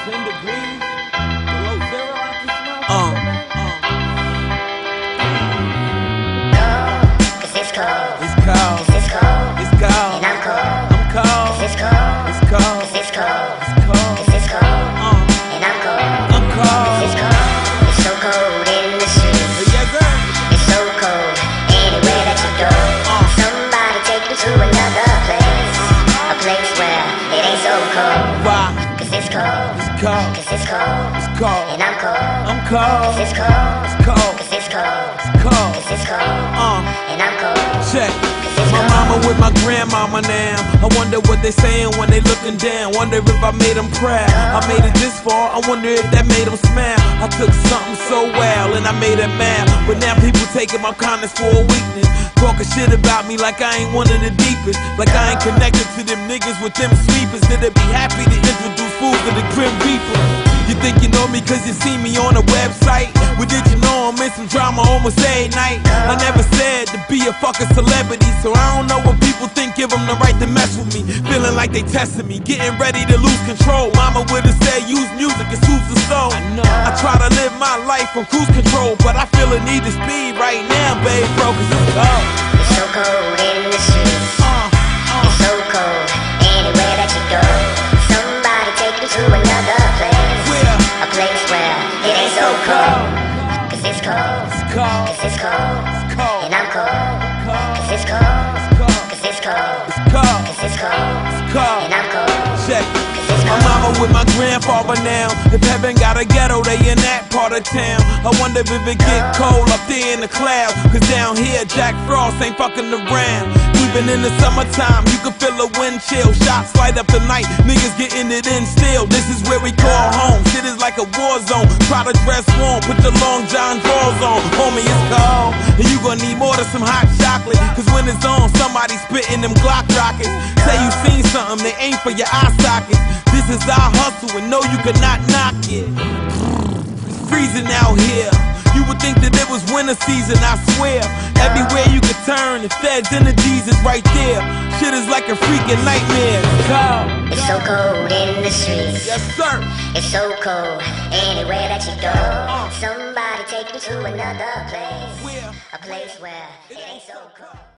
10 degrees, below zero out this motherfucker. Cause it's cold. It's cold. Cause it's cold. It's cold. And I'm cold. I'm cold. Cause it's cold. It's cold. Cause it's cold. It's cold. Cause it's cold. And I'm cold. I'm cold. Cause it's cold. It's so cold in the streets. Yes, sir. It's so cold anywhere that you go. Somebody take me to another place. A place where it ain't so cold. Why? Cause it's cold. It's cold. Cause it's cold. It's cold. And I'm cold. I'm cold. Cause it's cold. It's cold. Cause it's cold. It's cold. Cause it's cold. And I'm cold. Check. Cause it's My cold. mama with my grandmama now. I wonder what they saying when they looking down. Wonder if I made them proud. I made it this far, I wonder if that made them smile. I took something so well and I made it mad. But now people taking my kindness for a weakness. Talking shit about me like I ain't one of the deepest. Like I ain't connected to them niggas with them sweepers. That'd be happy to introduce fools to the Grim Reaper. You think you know me cause you see me on a website? Well, did you know I'm in some drama almost every night? I never said to be a fucking celebrity, so I don't know what people think give them the right to mess with me. Feeling like they testing me, getting ready to lose control. Mama would've said use music, it soothes the soul. I try to live my life on cruise control, but I feel a need to speed right now, babe, bro, cause it's cold. It's so cold in the streets. It's so cold anywhere that you go. Somebody take me to another place. A place where it ain't so cold. Cause it's cold. It's cold. Cause it's cold. It's cold. And I'm cold. Cold. Cause it's cold. It's cold. Cause it's cold. It's cold. Cause it's cold. It's cold. And I'm cold. Check. Cause it's My cold. mama with my grandfather now. If heaven got a ghetto, they in that part of town. I wonder if it get cold up there in the clouds. Cause down here, Jack Frost ain't fucking around. Even in the summertime, you can feel a wind chill. Shots light up the night, niggas getting it in still. This is where we call home. Shit is like a war zone. Try to dress warm, put your long John drawers on. Homie, it's cold, and you gonna need more than some hot chocolate. Cause when it's on, somebody spitting them Glock rockets. Say you seen something, they ain't for your eye sockets. This is our hustle, and no, you cannot knock it. It's freezing out here. You would think that it was winter season, I swear. Everywhere you could turn, the feds energies is right there. Shit is like a freaking nightmare. It's cold. It's so cold in the streets. Yes, sir. It's so cold anywhere that you go. Somebody take me to another place. Where? A place where it ain't so cold.